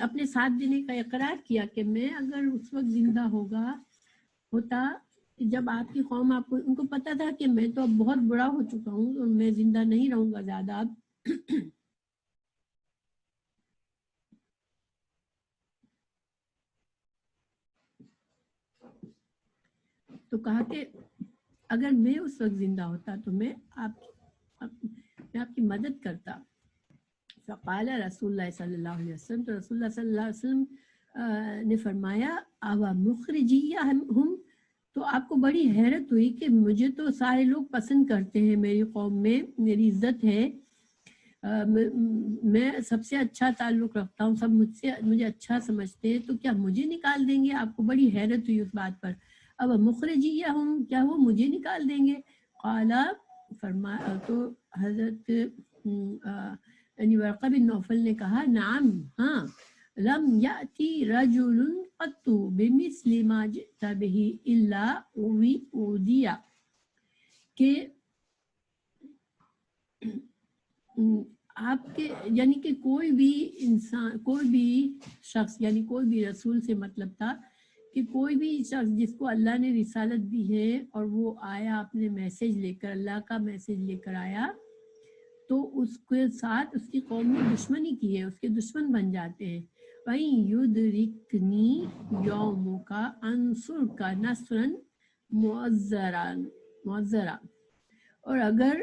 اپنے ساتھ دینے کا اقرار کیا کہ میں اگر اس وقت زندہ ہوتا جب آپ کی قوم ان کو پتا تھا کہ میں تو اب بہت بڑا ہو چکا ہوں اور میں زندہ نہیں رہوں گا زیادہ اب، تو کہا کہ اگر میں اس وقت زندہ ہوتا تو میں آپ کی مدد کرتا. فقال رسول اللہ صلی اللہ علیہ وسلم، تو رسول اللہ صلی اللہ علیہ وسلم نے فرمایا اوا مخرجیہ ہم، تو آپ کو بڑی حیرت ہوئی کہ مجھے تو سارے لوگ پسند کرتے ہیں، میری قوم میں میری عزت ہے، میں سب سے اچھا تعلق رکھتا ہوں، سب مجھے اچھا سمجھتے ہیں، تو کیا مجھے نکال دیں گے؟ آپ کو بڑی حیرت ہوئی اس بات پر. اب مخرجیہ ہوں، کیا وہ مجھے نکال دیں گے؟ قال فرمایا، تو حضرت یعنی ورقہ بن نوفل نے کہا نعم، ہاں، لم یأتی رجل قط بمثل ما جئت به الا اودیا، کہ آپ کے یعنی کہ کوئی بھی انسان، کوئی بھی شخص، یعنی کوئی بھی رسول سے مطلب تھا کہ کوئی بھی شخص جس کو اللہ نے رسالت دی ہے اور وہ آیا اپنے میسج لے کر، اللہ کا میسج لے کر آیا، تو اس کے ساتھ اس کی قوم نے دشمنی کی ہے، اس کے دشمن بن جاتے ہیں. وَإِن يُدْرِكْنِي يَوْمُكَ أَنْصُرْكَ نَصْرًا مُعَزَّرًا، اور اگر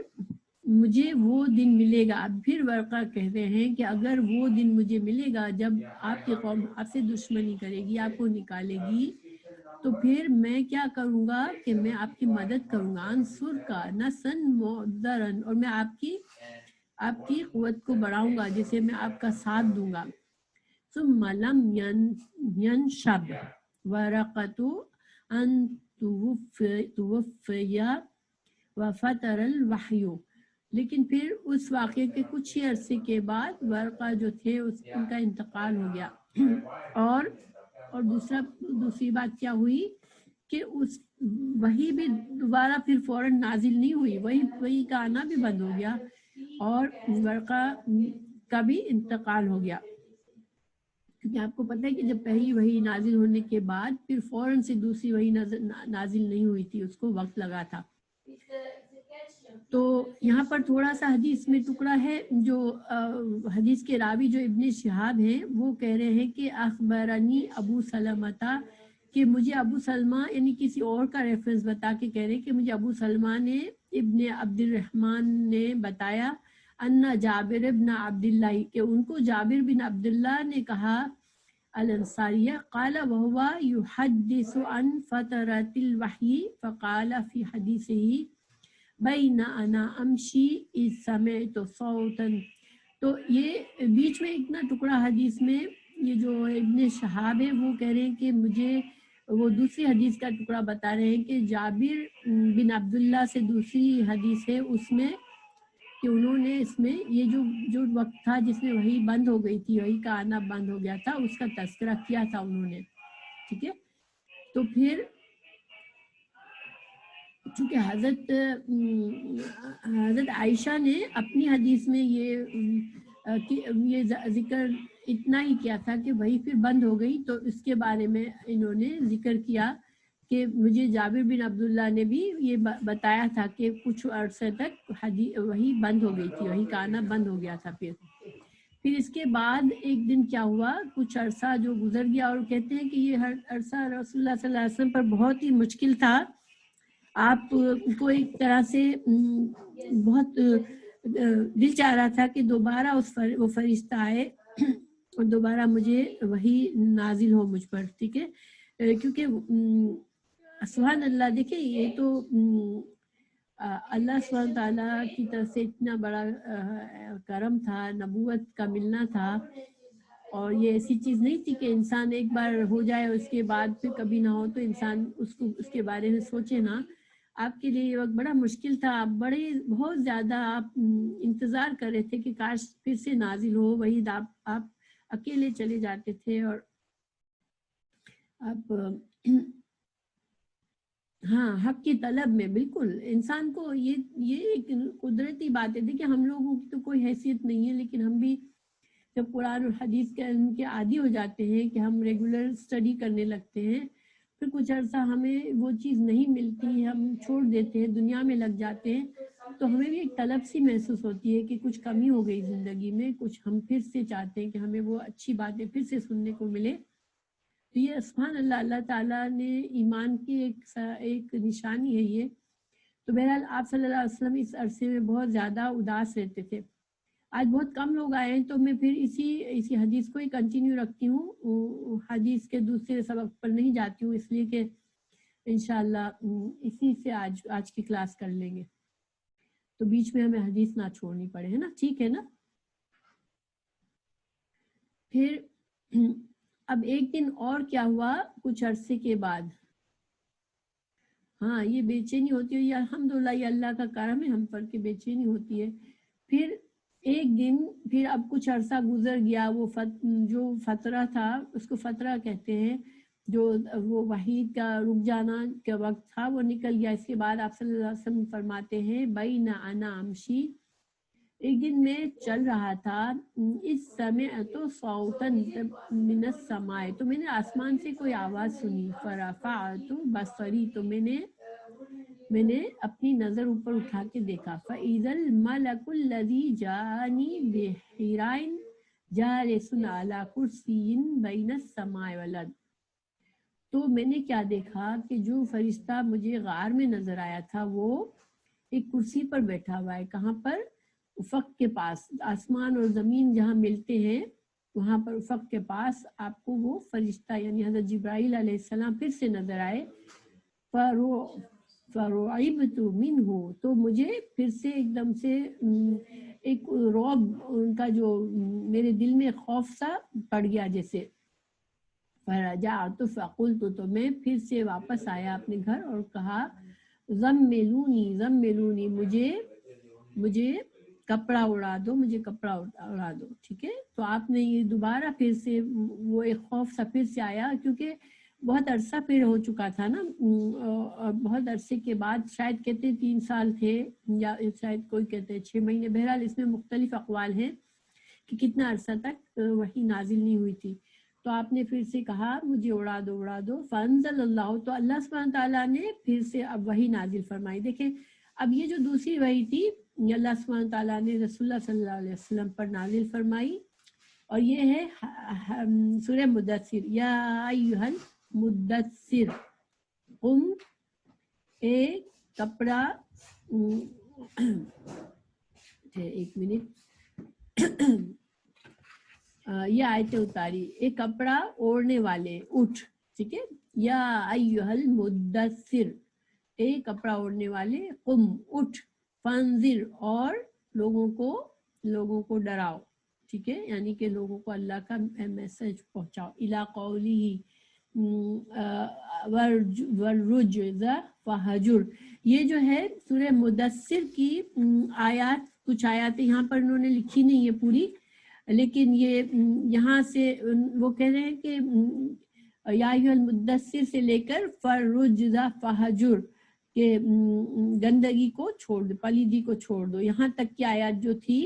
مجھے وہ دن ملے گا، اب پھر ورقہ کہتے ہیں کہ اگر وہ دن مجھے ملے گا جب آپ کی قوم آپ سے دشمنی کرے گی، آپ کو نکالے گی، تو پھر میں کیا کروں گا کہ میں آپ کی مدد کروں گا، انصر کا نصرًا معزرًا، اور میں آپ کی قوت کو بڑھاؤں گا، جسے میں آپ کا ساتھ دوں گا. ثم لم ينشب ورقۃ ان توفی وفتر الوحی، لیکن پھر اس واقعے کے کچھ ہی عرصے کے بعد ورقہ جو تھے ان کا انتقال ہو گیا. اور دوسری بات کیا ہوئی کہ اس وحی بھی دوبارہ پھر فوراً نازل نہیں ہوئی، وحی کا آنا بھی بند ہو گیا اور ورقہ کا بھی انتقال ہو گیا. کیونکہ آپ کو پتہ ہے کہ جب پہلی وحی نازل ہونے کے بعد پھر فوراً سے دوسری وحی نازل نہیں ہوئی تھی، اس کو وقت لگا تھا. تو یہاں پر تھوڑا سا حدیث میں ٹکڑا ہے، جو حدیث کے راوی جو ابن شہاب ہیں وہ کہہ رہے ہیں کہ اخبرنی ابو سلمہ، کہ مجھے ابو سلمہ، یعنی کسی اور کا ریفرنس بتا کے کہہ رہے ہیں کہ مجھے ابو سلمہ نے ابن عبد الرحمن نے بتایا ان جابر بن عبداللہ، کہ ان کو جابر بن عبداللہ نے کہا الانصاریہ، قال وهو يحدث عن فترة الوحی فقال فی حدیثه بین انا امشی اذ سمعت صوتا. تو یہ بیچ میں اتنا ٹکڑا حدیث میں یہ جو ابن شہاب ہے وہ کہہ رہے ہیں کہ مجھے وہ دوسری حدیث کا ٹکڑا بتا رہے ہیں کہ جابر بن عبداللہ سے دوسری حدیث ہے اس میں کہ انہوں نے اس میں یہ جو وقت تھا جس میں وحی بند ہو گئی تھی، وحی کا آنا بند ہو گیا تھا، اس کا تذکرہ کیا تھا انہوں نے. ٹھیک ہے، تو پھر چونکہ حضرت عائشہ نے اپنی حدیث میں یہ ذکر اتنا ہی کیا تھا کہ وہی پھر بند ہو گئی، تو اس کے بارے میں انہوں نے ذکر کیا کہ مجھے جابر بن عبداللہ نے بھی یہ بتایا تھا کہ کچھ عرصے تک وہی بند ہو گئی تھی، وہی کا آنا بند ہو گیا تھا. پھر اس کے بعد ایک دن کیا ہوا، کچھ عرصہ جو گزر گیا، اور کہتے ہیں کہ یہ ہر عرصہ رسول اللہ صلی اللہ علیہ وسلم پر بہت ہی مشکل تھا. آپ کو ایک طرح سے بہت دل چاہ رہا تھا کہ دوبارہ وہ فرشتہ آئے اور دوبارہ مجھے وہی نازل ہو مجھ پر. ٹھیک ہے، کیونکہ سبحان اللہ، دیکھیں یہ تو اللہ سبحانہ تعالیٰ کی طرف سے اتنا بڑا کرم تھا، نبوت کا ملنا تھا، اور یہ ایسی چیز نہیں تھی کہ انسان ایک بار ہو جائے اور اس کے بعد پھر کبھی نہ ہو، تو انسان اس کے بارے میں سوچے نا. آپ کے لیے یہ وقت بڑا مشکل تھا، آپ بہت زیادہ آپ انتظار کر رہے تھے کہ کاش پھر سے نازل ہو وہی. آپ اکیلے چلے جاتے تھے اور آپ ہاں حق کی طلب میں بالکل انسان کو یہ ایک قدرتی بات ہے. دیکھیں ہم لوگوں کی تو کوئی حیثیت نہیں ہے، لیکن ہم بھی جب قرآن اور حدیث کے علم کے عادی ہو جاتے ہیں کہ ہم ریگولر اسٹڈی کرنے لگتے ہیں، پھر کچھ عرصہ ہمیں وہ چیز نہیں ملتی، ہم چھوڑ دیتے ہیں، دنیا میں لگ جاتے ہیں، تو ہمیں بھی ایک طلب سی محسوس ہوتی ہے کہ کچھ کمی ہو گئی زندگی میں، کچھ ہم پھر سے چاہتے ہیں کہ ہمیں وہ اچھی باتیں پھر سے سننے کو ملے. تو یہ سبحان اللہ، اللہ تعالیٰ نے ایمان کی ایک نشانی ہے یہ. تو بہرحال آپ صلی اللہ علیہ وسلم اس عرصے میں بہت زیادہ اداس رہتے تھے. آج بہت کم لوگ آئے ہیں تو میں پھر اسی حدیث کو ہی کنٹینیو رکھتی ہوں، حدیث کے دوسرے سبق پر نہیں جاتی ہوں، اس لیے کہ انشاءاللہ اسی سے آج کی کلاس کر لیں گے، تو بیچ میں ہمیں حدیث نہ چھوڑنی پڑے، ہے نا؟ ٹھیک ہے نا؟ پھر اب ایک دن اور کیا ہوا کچھ عرصے کے بعد، ہاں یہ بے چینی ہوتی ہے، یہ الحمدللہ یہ اللہ کا کرم ہے ہم پر کہ بے چینی ہوتی ہے. پھر ایک دن پھر اب کچھ عرصہ گزر گیا، وہ جو فترہ تھا اس کو فترہ کہتے ہیں، جو وہ وحید کا رک جانا کا وقت تھا وہ نکل گیا. اس کے بعد آپ صلی اللہ علیہ وسلم فرماتے ہیں بین انا امشی، ایک دن میں چل رہا تھا، اس سمعت صوتا من السماء، تو میں نے آسمان سے کوئی آواز سنی، فرفعت بصری، تو میں نے اپنی نظر اوپر اٹھا کے دیکھا، فَإِذَا الْمَلَكُ الَّذِي جَاءَنِي بِحِرَائٍ جَالِسٌ عَلَى كُرْسِيٍّ بَيْنَ السَّمَاءِ وَالْأَرْضِ، تو میں نے کیا دیکھا کہ جو فرشتہ مجھے غار میں نظر آیا تھا وہ ایک کرسی پر بیٹھا ہوا ہے. کہاں پر؟ افق کے پاس، آسمان اور زمین جہاں ملتے ہیں وہاں پر افق کے پاس آپ کو وہ فرشتہ یعنی حضرت جبرائیل علیہ السلام پھر سے نظر آئے. فَرُعِبْتُ مِنْهُ، تو مجھے پھر سے ایک دم سے ایک رعب ان کا جو میرے دل میں خوف سا پڑ گیا جیسے. فرجعت فقلت، تو میں پھر سے واپس آیا اپنے گھر اور کہا زملونی مجھے کپڑا اڑا دو، مجھے کپڑا اڑا دو. ٹھیک ہے، تو آپ نے یہ دوبارہ پھر سے وہ ایک خوف سا پھر سے آیا، کیونکہ بہت عرصہ پھر ہو چکا تھا نا، اور بہت عرصے کے بعد، شاید کہتے 3 سال تھے یا شاید کوئی کہتے 6 مہینے، بہرحال اس میں مختلف اقوال ہیں کہ کتنا عرصہ تک وحی نازل نہیں ہوئی تھی. تو آپ نے پھر سے کہا مجھے اڑا دو. فانزل اللہ، تو اللہ سبحانہ تعالیٰ نے پھر سے اب وحی نازل فرمائی. دیکھیں اب یہ جو دوسری وحی تھی یہ اللہ سبحانہ تعالیٰ نے رسول اللہ صلی اللہ علیہ وسلم پر نازل فرمائی، اور یہ ہے سورہ مدثر، یا ایھا المدثر قم، ایک کپڑا ایک منٹ یہ آیتیں اتاری، ایک کپڑا اوڑھنے والے اٹھ. ٹھیک ہے، یا ایھا المدثر، ایک کپڑا اوڑھنے والے، قم اٹھ، فانذر، اور لوگوں کو ڈراؤ. ٹھیک ہے، یعنی کہ لوگوں کو اللہ کا میسج پہنچاؤ. الی قولہ والرجز فہجر، یہ جو ہے سورہ مدثر کی آیات، کچھ آیات یہاں پر انہوں نے لکھی نہیں ہے پوری، لیکن یہ یہاں سے وہ کہہ رہے ہیں کہ یا ایھا المدثر سے لے کر فرجز فہجر، کہ گندگی کو چھوڑ دو، پلیدی کو چھوڑ دو، یہاں تک کی آیات جو تھی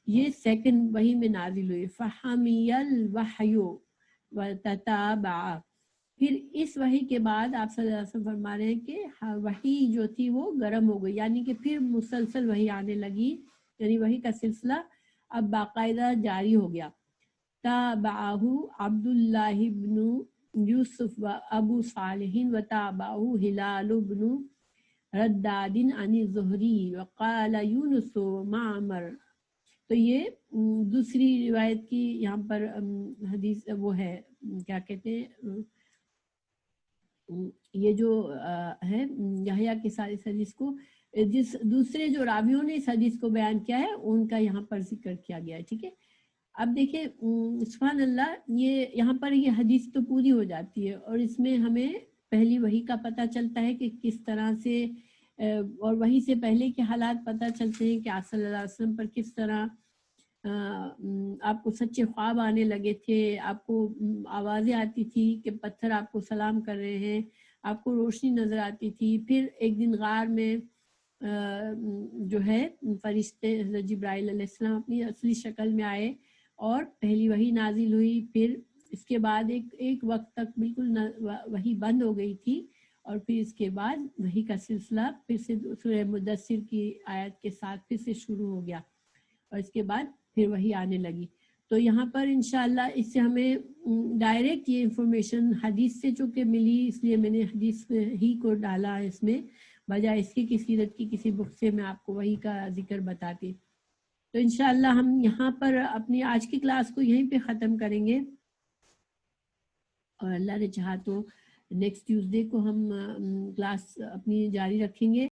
یہ سیکنڈ وحی میں نازل ہوئی. فحمی الوحی وتتابع، پھر اس وحی کے بعد آپ صلی اللہ علیہ وسلم فرما رہے ہیں کہ وحی جو تھی وہ گرم ہو گئی، یعنی کہ پھر مسلسل وحی آنے لگی، یعنی وحی کا سلسلہ اب باقاعدہ جاری ہو گیا. تابعہ عبداللہ بن یوسف و ابو صالح و تابعہ ہلال بن رداد عن الزہری وقال یونس معمر. تو یہ دوسری روایت کی یہاں پر حدیث وہ ہے، کیا کہتے ہیں، یہ جو ہے یحییٰ کے ساتھ اس حدیث کو، جس دوسرے جو راویوں نے اس حدیث کو بیان کیا ہے ان کا یہاں پر ذکر کیا گیا ہے. ٹھیک ہے، اب دیکھیں سبحان اللہ، یہ یہاں پر یہ حدیث تو پوری ہو جاتی ہے، اور اس میں ہمیں پہلی وحی کا پتہ چلتا ہے کہ کس طرح سے، اور وحی سے پہلے کے حالات پتہ چلتے ہیں کہ آپ صلی اللہ علیہ وسلم پر کس طرح آپ کو سچے خواب آنے لگے تھے، آپ کو آوازیں آتی تھی کہ پتھر آپ کو سلام کر رہے ہیں، آپ کو روشنی نظر آتی تھی. پھر ایک دن غار میں جو ہے فرشتے حضرت جبرائیل علیہ السلام اپنی اصلی شکل میں آئے اور پہلی وحی نازل ہوئی. پھر اس کے بعد ایک وقت تک بالکل وحی بند ہو گئی تھی اور پھر اس کے بعد وحی کا سلسلہ پھر سے سورہ مدثر کی آیت کے ساتھ پھر سے شروع ہو گیا اور اس کے بعد پھر وحی آنے لگی. تو یہاں پر انشاءاللہ اس سے ہمیں ڈائریکٹ یہ انفارمیشن حدیث سے چونکہ ملی، اس لیے میں نے حدیث ہی کو ڈالا اس میں، بجائے اس کی سیرت کی کسی بک سے میں آپ کو وحی کا ذکر بتاتی. تو انشاءاللہ ہم یہاں پر اپنی آج کی کلاس کو یہیں پہ ختم کریں گے اور اللہ نے چاہا تو نیکسٹ ٹیوزڈے کو ہم کلاس اپنی جاری رکھیں گے.